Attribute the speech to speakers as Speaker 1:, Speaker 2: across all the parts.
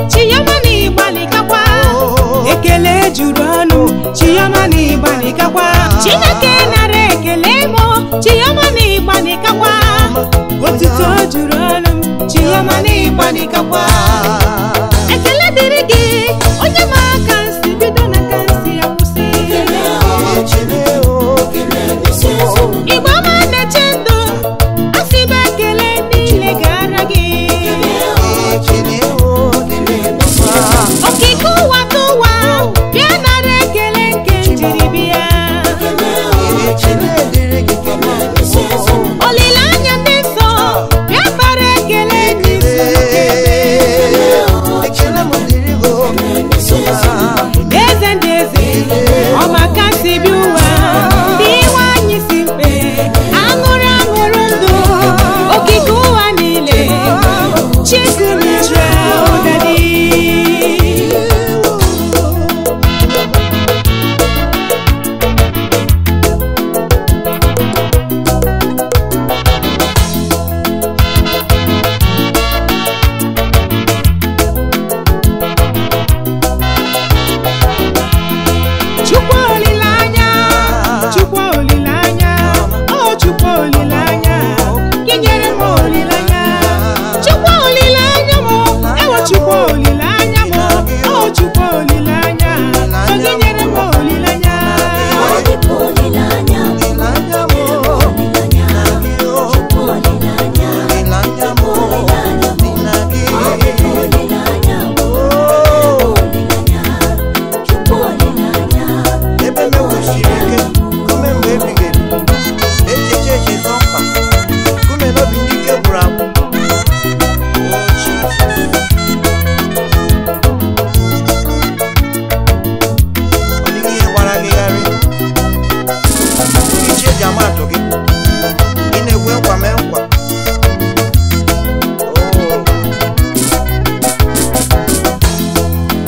Speaker 1: Chiyoma ni ọma n'ịgbanikakwa.
Speaker 2: Ekele dịrị gị onye ma ka nsi bido na ka nsi akwụsị. Igbo ọma na-eche ndụ asị m ekele niile gara gị. Okike ụwa tụwa bịa nara ekele nke njiri bịa. Olileanya ndị nsọ bịa bara ekele ndị eze ndị eze ọmaka si bi ụwa ndị nwanyị si mkpe aṅụrụ aṅụrụ ndụ okike ụwa niile Chikuru Israel dadi. Chukwu olileanya, Chukwu olileanya, oh Chukwu olileanya, gị nyere m olileanya. Chukwu olileanya mo, ewo Chukwu olileanya mo, oh Chukwu olileanya, so gị nyere m olileanya.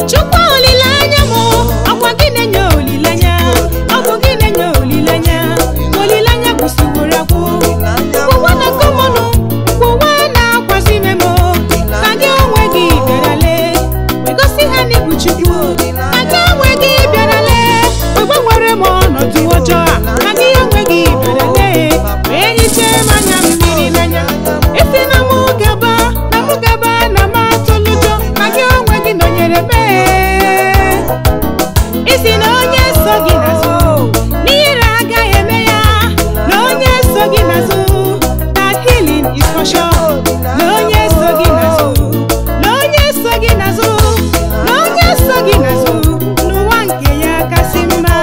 Speaker 2: Chukwu olileanya mo, akwa gị na-enye olileanya, ọ bụ gị na-enye olileanya, olileanya kwụsịworo akwụ. Mgbe na kọmọnụ, mgbe na-akwazi memo, ka gị onwe gị bịarale, wegosi ha n'ịbụ Chukwu. Ka gị onwe gị bịarale, wegbanwere m ọnọdụ ọjọọ a, ka gị onwe gị bịarale, wee nyichaa m anya mmiri n'anya. Esi na mụ gaba na m atụlụjọ, ka gị onwe gị nọnyere m. Isi na onye so gị n'azụ n'ihere agaghị eme ya, na onye so gị n'azụ that healing is for sure. Na onye so gị n'azụ, na onye so gị n'azụ, na onye so gị n'azụ n'ụwa nke ya kasị mma.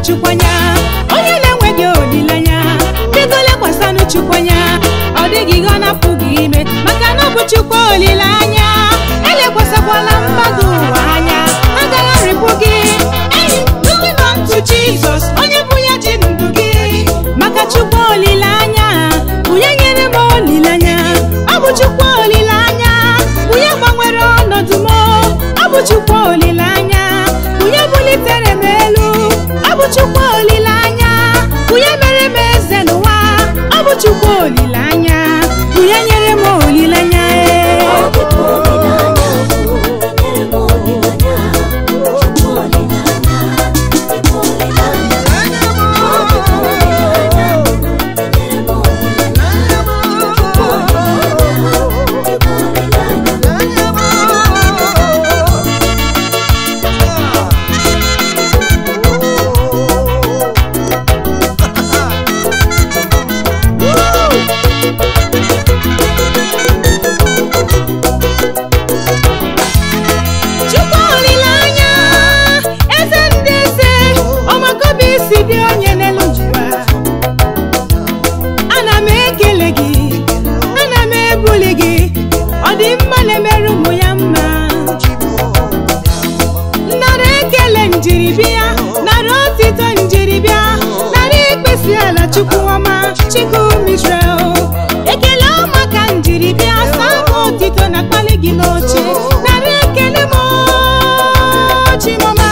Speaker 2: Chukwanya, onye na-enweghị olileanya, biko lekwasịnụ Chukwanya, ọ dịghị ihe ọ na-apụghị ime, maka na ọ bụ Chukwu olileanya. Elekwasịkwala mmadụ ụwa anya, agaghị arịpụ gị. Looking unto Jesus, onye bụ ya ji ndụ gị, maka Chukwu olileanya, bụ ya nyere m olileanya. Ọ bụ Chukwu olileanya, bụ ya gbanwere ọnọdụ m. Ọ bụ Chukwu olileanya, bụ ya bulitere m elu. Ọ bụ Chukwu olileanya, bụ ya mere m eze n'ụwa. Ọ bụ Chukwu olileanya. buligi odi mmale meru muyamma nare kele njiribia nare otito njiribia nare ikpesi ala chukwuoma chiku Israel ekele maka njiribia sama otito na kpaligi n'oche nare kele mo chimoma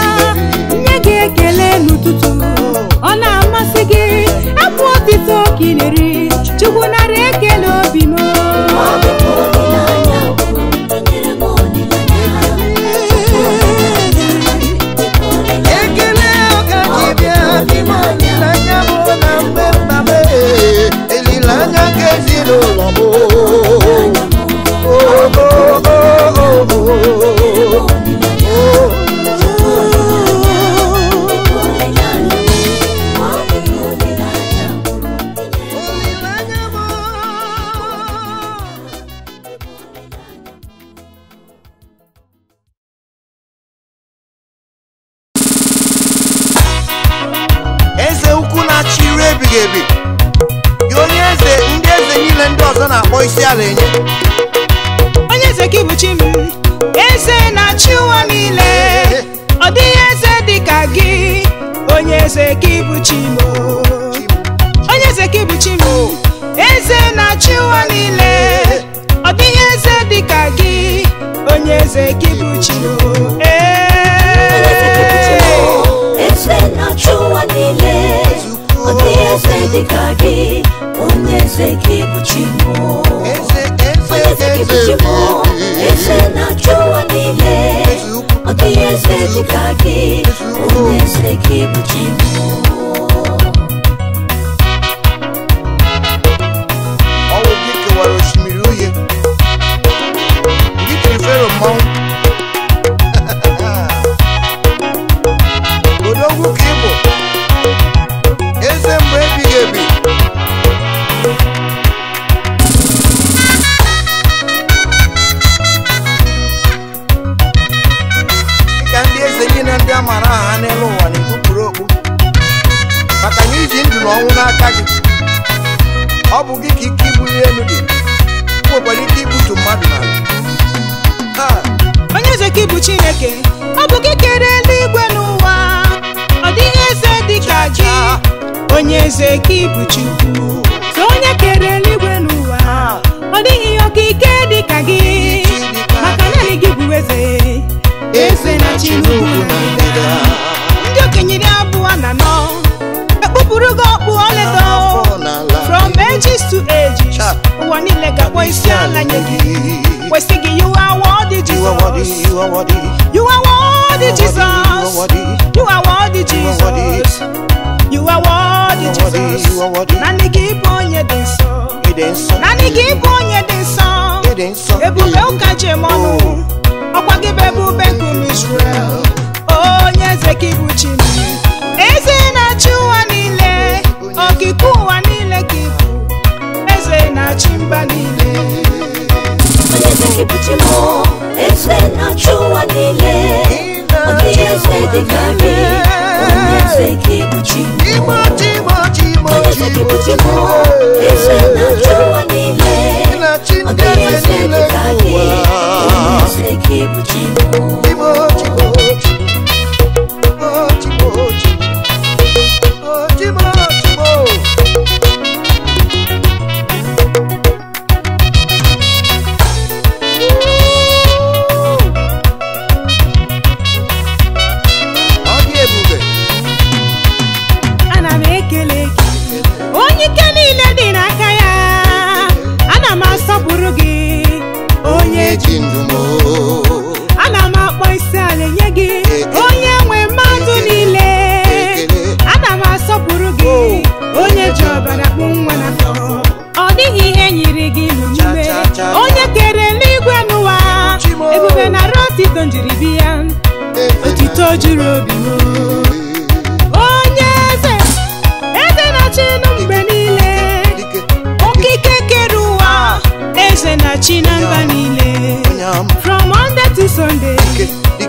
Speaker 2: nye gị ekele n'ụtụtụ ọ na-amasị gị abụ otito kineri chukwu nara ekele obi m
Speaker 1: ekele ọkachibịa n'anya m na mgbe mkpame elileanya nke ezinụlọ m eze ukwu na-achị ire ebighị ebi gị onye eze ndị eze niile ndị ọzọ na-akpọ isi ala enye
Speaker 2: onye eze gị bụ chi m eze na-achị ụwa niile ọ dịghị eze dịka gị onye eze gị bụ chi m onye eze gị bụ chi m eze na-achị ụwa niile ọ dịghị eze dịka gị onye eze gị bụ chi m
Speaker 3: eze na-achị ụwa niile ọ dịghị eze dịka gị onye eze gị bụ chi m eze na-achị ụwa niile ọ dịghị eze dịka gị onye eze gị bụ chi m
Speaker 1: ọwụ gị kewara osimiri uhie gị tiri fero mmanwụ odogwu ka ị bụ eze mgbe ebighị ebi dịka ndị eze niile ndị a maara aha n'elu ụwa na-ekpupụrụ okpu maka na iji ndụ na ọnwụ n'aka gị ọ bụ gị ka ike ibuli elu dị nwekwara ike ibutu mmadụ n'ala
Speaker 2: onye eze gị bụ Chineke ọ bụ gị kere eluigwe n'ụwa ọ dịghị eze dịka gị onye eze gị bụ Chukwu so onye kere eluigwe n'ụwa ọ dịghị okike dịka gị maka naanị gị bụ eze na Chineke ndị okenye iri abụọ na anọ ekpupụrụ gị okpu ọlaedo from ages to ages ụwa niile ga-akpọ isi ala nye gị kwesị gị you are worthy Jesus you are worthy Jesus you are worthy Jesus you are worthy Jesus naanị gị bụ onye dị nsọ naanị gị bụ onye dị nsọ ebube ụka jem ọnụ ọkwa gị bụ ebube nkume Israel onye eze gị bụ chi m eze na-achị ụwa niile okike ụwa niile gị bụ eze na-achị mba niile
Speaker 3: onye eze gị bụ chi m eze na-achị ụwa niile ọ dịghị eze dịka gị onye eze gị bụ chi m onye eze gị bụ chi m eze na-achị ụwa niile ọ dịghị eze dịka gị onye eze gị bụ chi m
Speaker 2: ana m ekele gị onye ike niile dị n'aka ya ana m asọpụrụ gị onye ji ndụ m ana m akpọ isi ala nye gị onye nwe mmadụ niile ana m asọpụrụ gị onye ji ọbara kpụ nwa n'afọ ọ dịghị ihe nyiri gị n'omume onye kere eluigwe n'ụwa ebube na otito njiri bịa otito juru obi m onye eze na-achị mgbe niile okike kere ụwa eze na-achị na mba niile from Monday to Sunday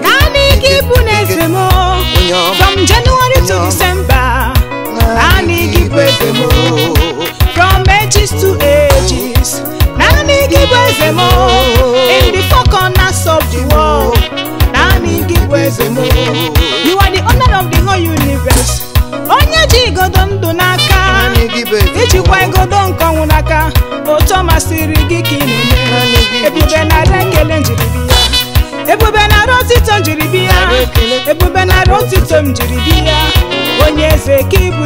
Speaker 2: naanị gị bụ n'eze m from January to December naanị gị bụ eze m from ages to ages naanị gị bụ Ngwa igodo nke ọnwụ n'aka, otu masịrị gị ka ị na-eme. Ebube nara ekele njiri bịa, ebube nara otito njiri bịa, ebube nara otito m jiri bịa. Onye eze ka ịbụ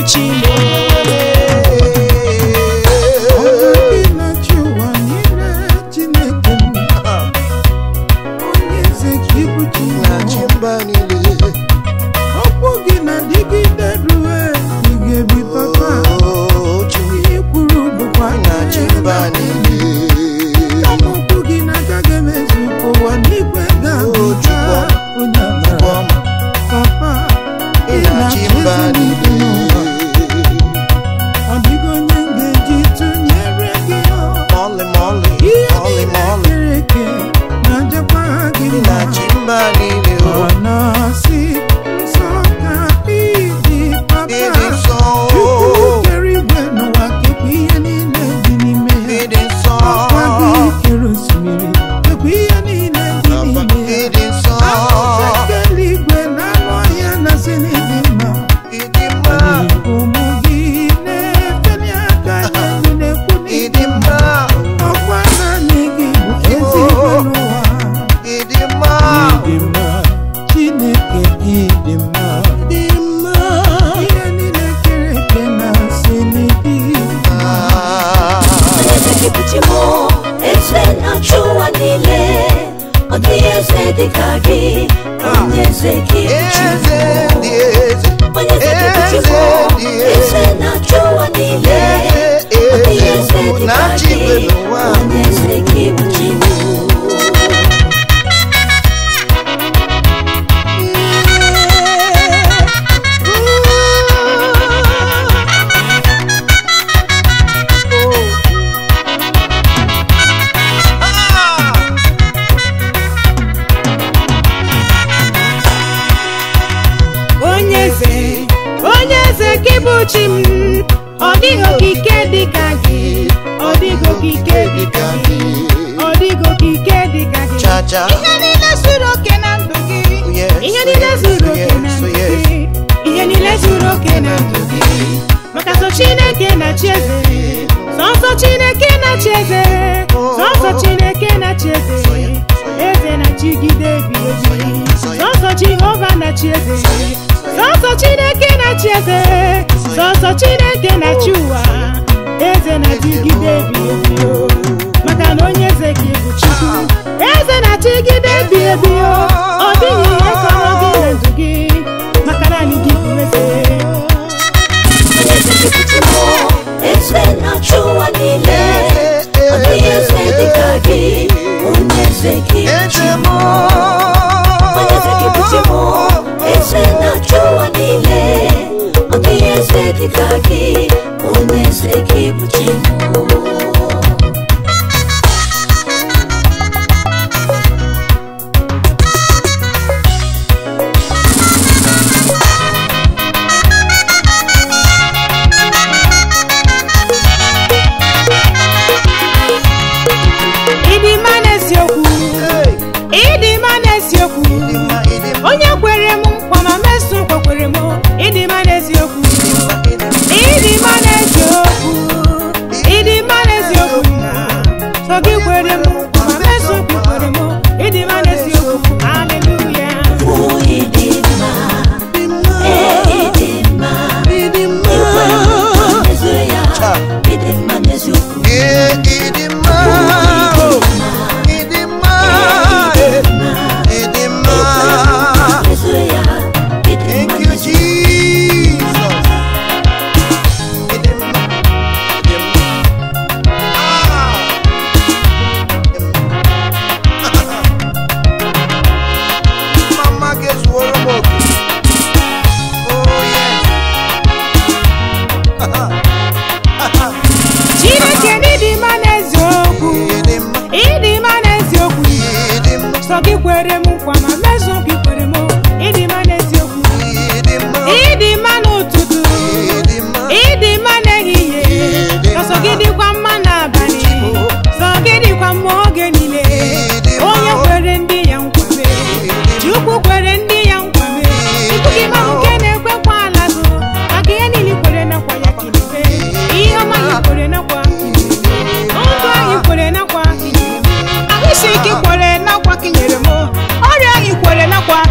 Speaker 2: Ihe ọma ya kwere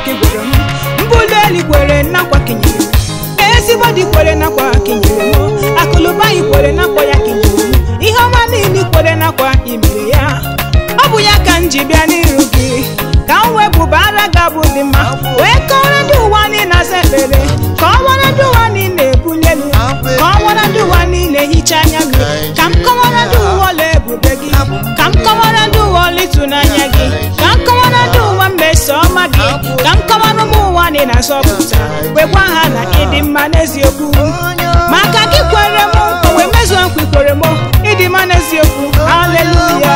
Speaker 2: kegwere m mbụlụ eli kwere nakwa kenyere m ezigbo dị kwere nakwa kenyere m akụlụba yi kwere nakwa ya kenyere m ihe ọma niile kwere nakwa imere ya ọ bụ ya ka m ji bịa n'iru gị ka m wepụbara gị abụ dị mma wee kọrọ ndị ụwa niile asa ekpere ka ọ wara ndị ụwa niile ebuli elu ka ọ wara ndị ụwa niile hicha anya gị ka m kọwara ndị ụwa ọla ebube gị ka m kọwara ndị ụwa ọla ịtụnanya gị ka m kọwara ndị ụwa mmeso ọma gị ka m kọwara ụmụ ụwa niile asọpụta wekwa ha na ịdị mma n'eziokwu maka gị kwere m wee mezuo nkwa ikwere m ịdị mma n'eziokwu haleluya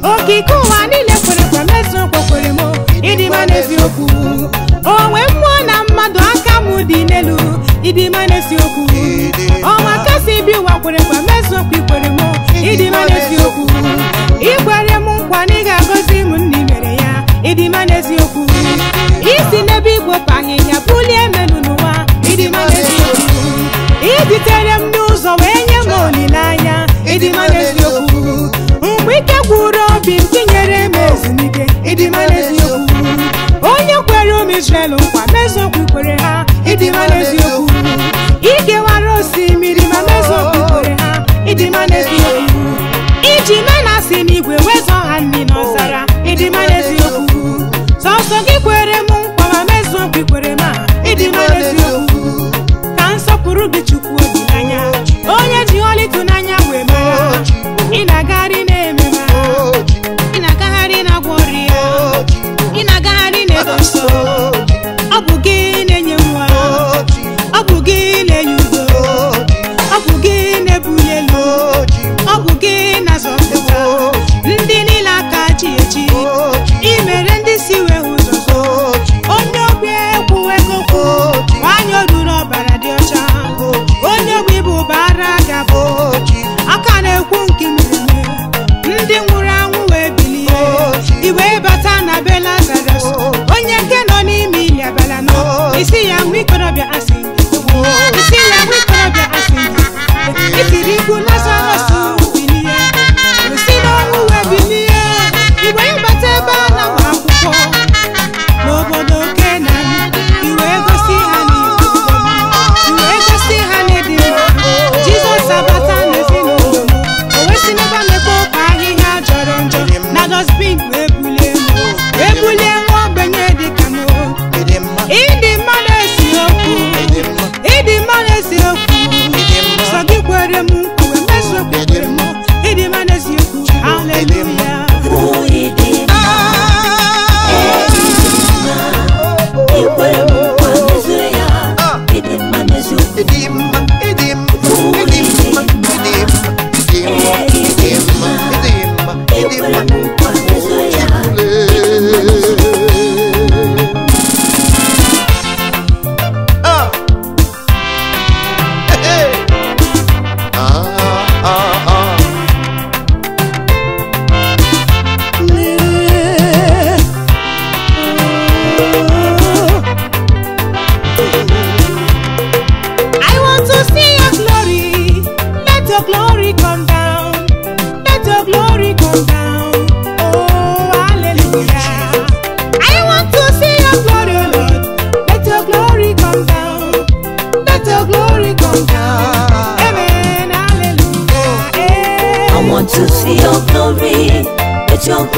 Speaker 2: okike ụwa niile kwere kwa mezu nkwa kwere m ịdị mma n'eziokwu onwe mmụọ na mmadụ aka m dị n'elu ịdị mma n'eziokwu ọnwa kasị bi ụwa kwere kwa mezu nkwa ikwere m ịdị mma n'eziokwu ikwere m nkwa na ị ga-agọzi m ndị mere ya ịdị mma n'eziokwu isi n'ebe igbopa ahịhịa bulie melu n'ụwa ịdị mma n'eziokwu izitere m n'ụzọ wee nye m olileanya ịdị mma n'eziokwu mgbe ike gwụrụ obi m tinyere m ezumike ịdị mma n'eziokwu onye kwere ụmụ Israel nkwa meziokwu kwere ha ịdị mma n'eziokwu ikewara osimiri ma meziokwu kwere ha ịdị mma n'eziokwu iji menasị n'igwe wezọ ha nri n'ọzara ịdị mma n'eziokwu sọsọ gị kwere m nkwa ma meziokwu kwere ma ịdị mma n'eziokwu ka nsọpụrụ gị Chukwu olileanya onye ji ọla ịtụnanya wee mara ị na-agagharị na-eme ma ị na-agagharị na-agwọ ọrịa ị na-agagharị na-edo nsọ ọ bụ gị na-enye nwa ọ bụ gị na-enye udo ọ bụ gị na-ebuli elu ọ bụ gị na-azọpụta ndị niile aka ji eji imere ndị si wee ụzọ onye ogbi ekwuwe okwu nwanyị oruru ọbara dị ọcha onye ogbi bụ bara gabụ aka na-ekwu nke mmemme ndị nwụrụ anwụ wee bilie iwe bata na be Lazarus onye nke nọ n'ime ili abala nọ isi ya nwa ikorobịa asị isi ya nwa ikorobịa asị itiri ikwu Lazarus bilie osi n'ọnwụ wee bilie iwe bata ebe a na-agba akwụkwọ n'obodo Kenan iwe gosi ha iwe gosi ha n'ịdị mma Jizọs abata n'ezinụlọ o wesi n'ebe a na-ekpo ka ahịhịa jọrọ njọ na dọsbin wee bulie nwa ogbenye dịka m ịdị mma n'eziokwu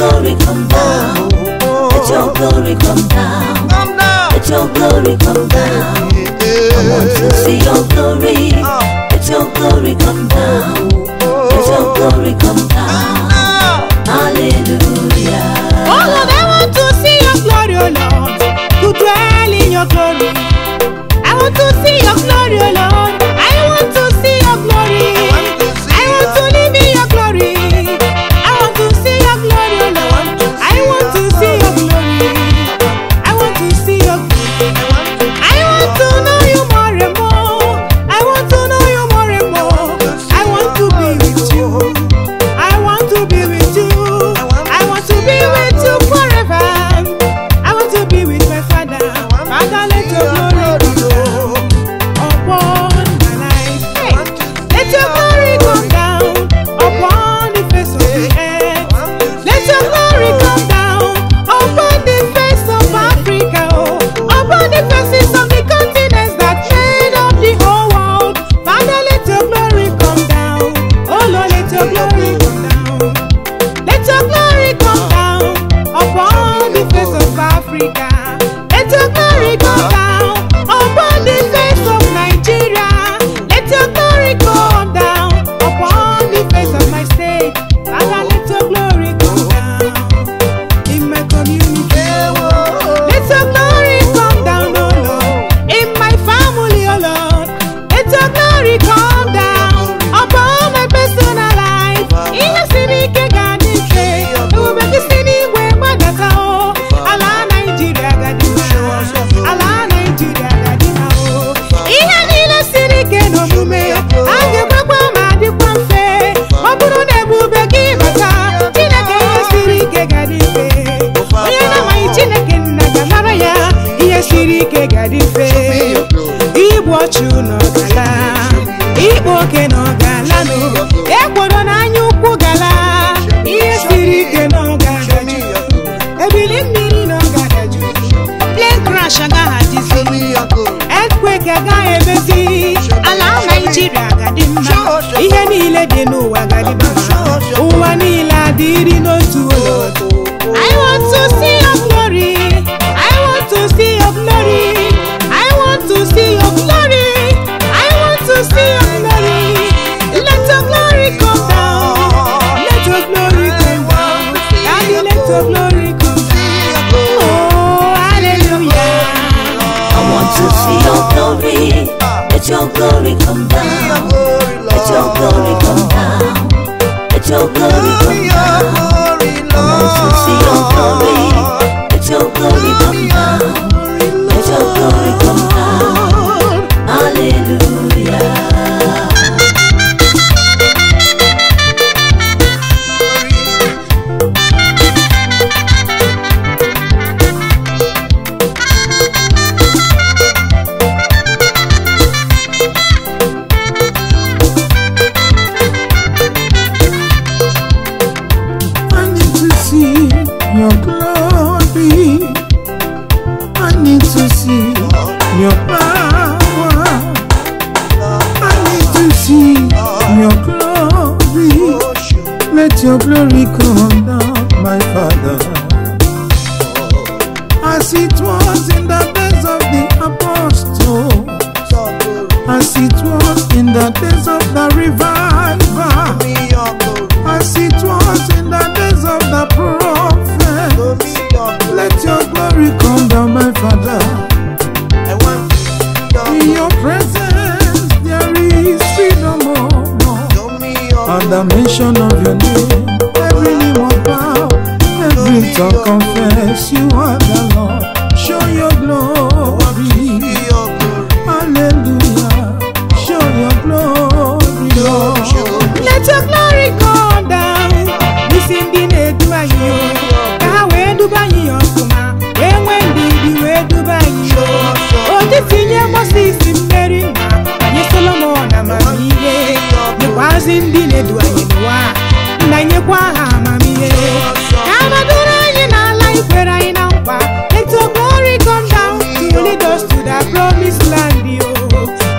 Speaker 3: glory come down. Let your glory come down. Let your glory come down. I want to see your glory. Let your glory come down. Let your glory come down. Hallelujah.
Speaker 2: Oh Lord, I want to see your glory, oh Lord, to dwell in your glory. I want to see your glory, oh Lord. I want to see your glory. I want to live in your glory. I want to see your glory, oh Lord. I want to see your glory. I want to see your glory. I want to know you more and more. I want to know you more and more. I want to be with you. I want to be with you. I want to be with you forever. I want to be with my Father. Father, let your glory come down upon my life. Hey, let your glory come down upon the face of the earth. Let your glory come down upon the face of Africa, oh, upon the faces of the continents that made up the whole world. Father, let your glory come down. Oh Lord, let your glory come down. Let your glory come down upon the face of Africa. Let your glory come down upon the face of Nigeria. Let your glory come down upon the face of my state. Father, let your glory come down in my community. Let your glory come down, oh Lord, in my family, oh Lord. Let your glory come down upon my personal life. In the city, Keganife, it will be the city where Madata, oh, Allah Nigeria, Gadima, Allah Nigeria, Gadima, oh. In the city, Kenomume, and the Papa Madi Pamfe, Maburu de Bubeki, Mata, Tinaka, city, Keganife. Oyana, my Chineke, Nagamaya, yes, city, Kegadife. Watch you no gala, Iboke no gala no, Ekwodo na nyukwu gala, Iye siri ike no gala, Ebili mmiri no gala, Plane crash agaghị adịzi, earthquake agaghị emezi, ala Nigeria agadi mma, ihe niile dị n'ụwa agadi mma, ụwa niile adịrị n'otu ụlọ. I want to see your glory. I want to see your glory. I want to see your glory. I want to see your glory. Let your glory come down. Let your glory come down. Daddy, let your glory come down. Oh, hallelujah.
Speaker 3: I want to see your glory. Let your glory come down. Let your glory come down. Let your glory come down. I want to see your glory. Let your glory come down. Let your glory come down. Hallelujah.
Speaker 4: Your glory, I need to see your power. I need to see your glory. Let your glory come down, my Father. As it was in the days of the apostles, as it was in the days of the revival, as it was in the days of the prophets. Let your glory come down, my Father. In your presence there is freedom, at the mention of your name, every knee will bow, every tongue confess you are the Lord. Show your glory, hallelujah. Show your glory, Lord.
Speaker 2: Let your glory come down. Listen, the need to you. Kawe dubanyi yokuma. When did we dubanyi yo? Oh, the senior Moses in Mary. Ye Solomon amamiye. Ye was in the need to you. Nanye kwa amamiye. Kama duranyi na life where I now. Let your glory come down to lead us to the promised land, yo.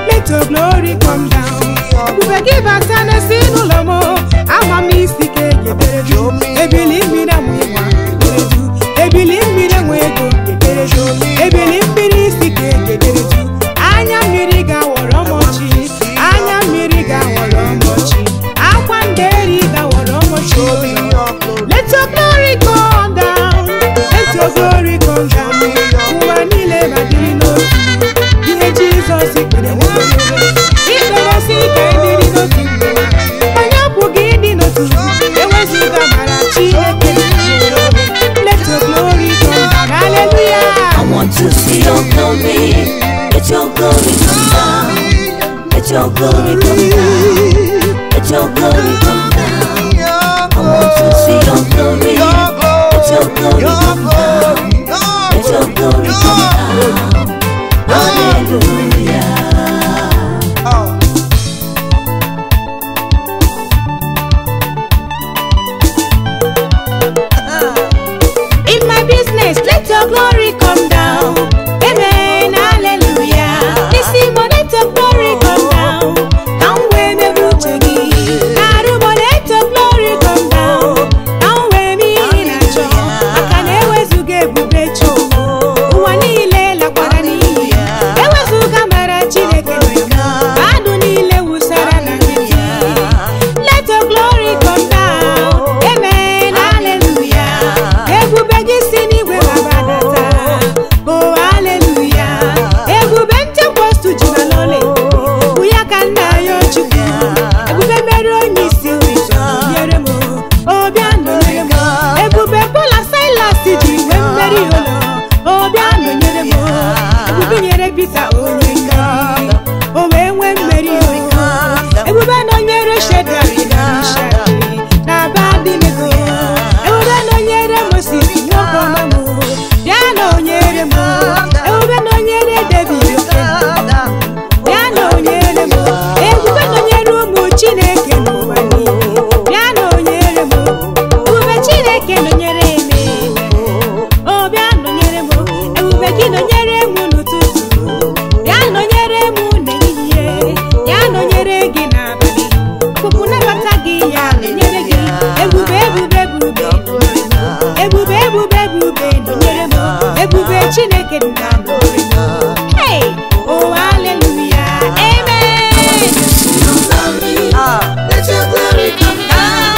Speaker 2: Let your glory come down. Give us an asino lomo. I'm a mystic. You believe me that we
Speaker 3: your glory come down. Let your glory come down. I want to see your glory. Let your glory come down. Let your glory come down. Hallelujah.
Speaker 2: In my business, let your glory come down. Amen. Hallelujah. This is what let your glory come down. Come where me buchegi. Narubo let your glory come down. Come where me inacho. Akane wezuge bubecho. Uwani ile la kwarani. Ewezuga mara chineke weka. Adu ni ile usara na kiti. Let your glory come down. Amen. Hallelujah. Ebubegi sini we babadata. Oh hallelujah. Ebubente kwastu jinalole. Uyakanda yo chuku. Ebube mero nyisi wiso yeremo. Obiano yeremo. Ebube pola Silas ji we meri olo. Obiano yeremo. Ebube nyere bisa onyeka. Owe meri olo. Ebube no nyere Shedraki na Meshaki na Abednego. Ebube no nyere Moses nyoko mamu. Ya no nyere mo. Ebube no nyere David okenda. Ya no nyere mo. Ebube no nyere umu Chineke n'ụwani. Ya no nyere mo. Ebube Chineke no nyere eme. Obi ano nyere mo. Ebube gị no nyere mu n'ụtụtụ. Ya no nyere mu n'ehihie. Ya no nyere gị n'abalị. Pupu nabata gị ya no nyere gị. Ebube ebube ebube. Ebube ebube ebube no nyere mo. Ebube Chineke na glory mo. Hey, oh hallelujah, amen.
Speaker 3: Let your glory come down.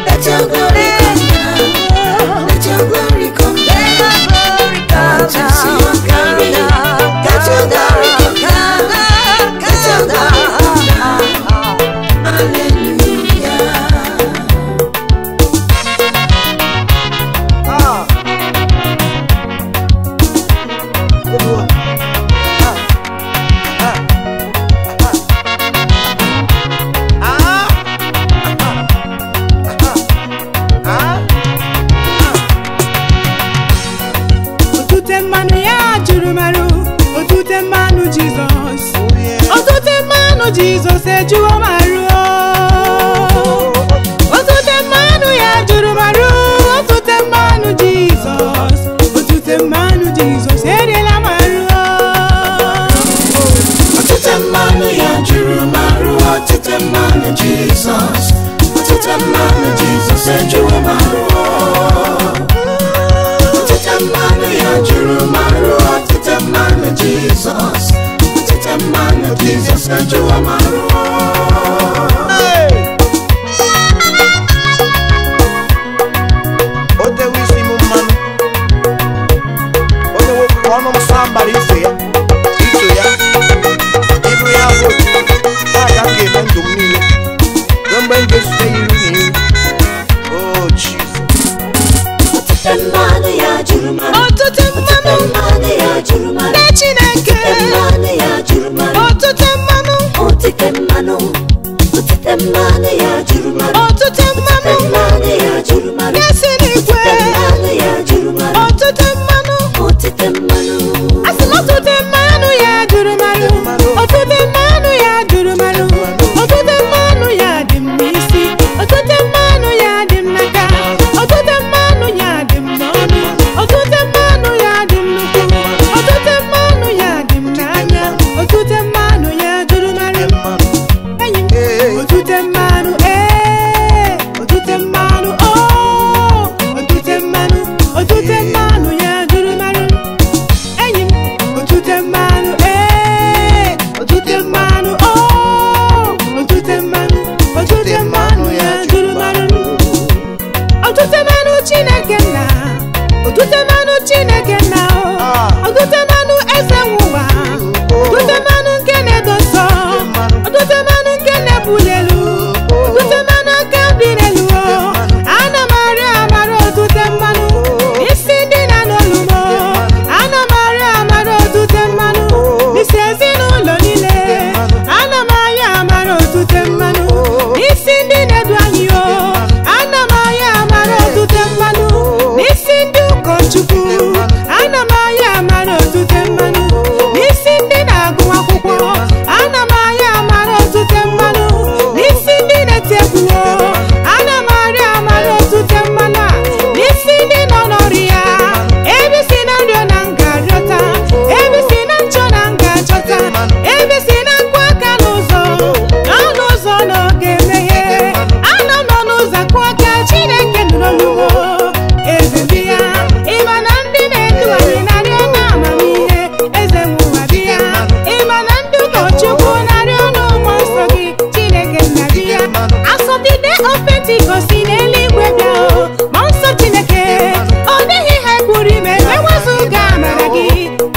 Speaker 3: Let your glory come down. Let your glory come down. Let your see your glory. Let your glory come down. Let your glory come down. Hallelujah.
Speaker 2: Otute mmanụ ya juru marụ. Otute mmanụ Jizọs. Otute mmanụ Jizọs ejuo marụ. Otute mmanụ ya juru marụ. Otute mmanụ Jizọs. Otute mmanụ Jizọs eriela marụ.
Speaker 3: Otute mmanụ ya juru marụ. Otute mmanụ Jizọs. Otute mmanụ Jizọs ejuo marụ. Otute mmanụ ya juru marụ. Otute mmanụ Jizọs. Otute mmanụ Jizọs ejuo marụ.
Speaker 1: Ote wisi mu mmanụ. Onye nwoke ọnụ m sambara iso ya. Iso ya. Ibu ya bụ otu. Taa ka m ga-eme ndụ m niile. Ruo mgbe m ga-esite iru na iru. Oh Jesus.
Speaker 3: Otute mmanụ ya juru marụ.
Speaker 2: Otute mmanụ
Speaker 3: Mmanụ ya juru marụ.
Speaker 2: na Chineke.
Speaker 3: Mmanụ ya juru marụ.
Speaker 2: Otute mmanụ.
Speaker 3: Otute mmanụ. Otute mmanụ ya juru marụ.
Speaker 2: Otute mmanụ
Speaker 3: Mmanụ ya juru marụ.
Speaker 2: ya si n'igwe.
Speaker 3: Mmanụ ya juru marụ.
Speaker 2: Otute mmanụ.
Speaker 3: Otute mmanụ.
Speaker 2: Asị na otute mmanụ ya juru marụ. Otute mmanụ ya juru marụ. Otute mmanụ ya dị m n'isi. Otute mmanụ ya dị m n'aka. Otute mmanụ ya dị m n'ọnụ. Otute mmanụ ya dị m n'ụkwụ. Otute mmanụ ya dị m n'anya. Otute mmanụ ya juru marụ. Enyi m, otute mmanụ, otute mmanụ, otute mmanụ, otute mmanụ ya juru marụ. Enyi m, otute mmanụ, otute mmanụ, otute mmanụ, otute mmanụ ya juru marụ. Otute mmanụ Chineke nna, otute mmanụ Chineke nna, otute mmanụ eze nwụwa, otute mmanụ nke na-edosa, otute mmanụ nke na-ebuli elu, otute mmanụ nke bi n'elu. Ana m arịọ amara otute mmanụ isi ndị na n'olumo. Ana m arịọ amara otute mmanụ isi ezinụlọ niile. Ana m Chukwu. Ana m aya amara otute mmanụ n'isi ndị na-agụ akwụkwọ. Ana m aya amara otute mmanụ n'isi ndị na-eti egwu. Ana m arịa amara otute mmanụ a n'isi ndị nọ n'ọrụ ya. Ebe si na nrịọ na nga rịọta, ebe si na nchọ na nga chọta, ebe si na nkụ aka n'ụzọ, n'ọnụ ụzọ n'oge emeghe. Anọ m n'ụzọ kụ aka, Chineke nụrụ olugo. Eze bi ya, ịma na ndị na-edu anyị narịọ na amamihe. Eze nwụwa bi ya, ịma na ndị ụkọchukwu narịọ n'ụmụ nsọ gị. Chineke nna bi ya. Asọdide of Pentecost n'eluigwe bịa o, ma nsọ Chineke ọ dịghị ihe kwuru ime ewezụga amara gị.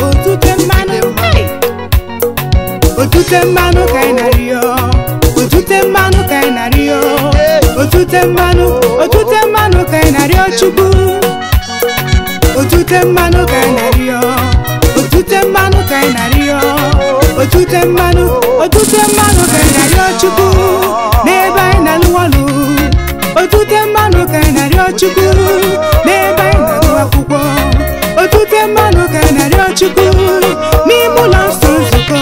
Speaker 2: Otute mmanụ, hey! Otute mmanụ ka anyị narịọ, otute mmanụ ka anyị narịọ, otute mmanụ ka anyị narịọ Chukwu. Otute mmanụ ka anyị narịọ, otute mmanụ ka anyị narịọ, otute mmanụ ka anyị narịọ Chukwu. N'ebe anyị na-alụ ọlụ, otute mmanụ ka anyị narịọ Chukwu. N'ebe anyị na-agụ akwụkwọ, otute mmanụ ka anyị narịọ Chukwu. N'ime ụlọ nsọ nzukọ,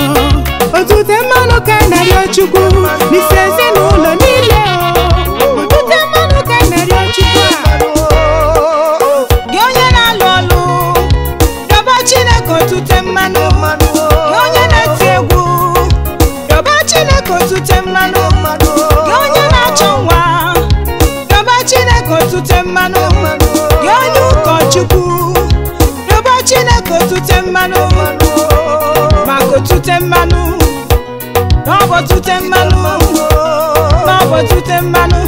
Speaker 2: otute mmanụ ka anyị narịọ Chukwu. N'isi ezinụlọ niile, otute mmanụ ka anyị narịọ Chukwu. Gị onye na-alụ ọlụ, rịọba Chineke otute mmanụ. Gị onye na-eti egwu, rịọba Chineke otute mmanụ. Gị onye na-achọ nwa, rịọba Chineke otute mmanụ. Gị onye ụkọchukwu, rịọba Chineke otute mmanụ. Maka otute mmanụ, n'ọbụ otute mmanụ, n'ọbụ otute mmanụ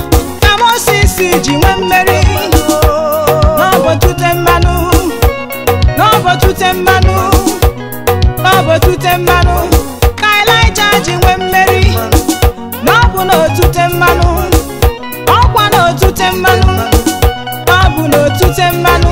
Speaker 2: ka Moses ji nwee mmeri. N'ọbụ otute mmanụ, n'ọbụ otute mmanụ, n'ọbụ otute mmanụ ka Elijah ji nwee mmeri. N'ọbụ n'otute mmanụ, ọkwa n'otute mmanụ, n'ọbụ n'otute mmanụ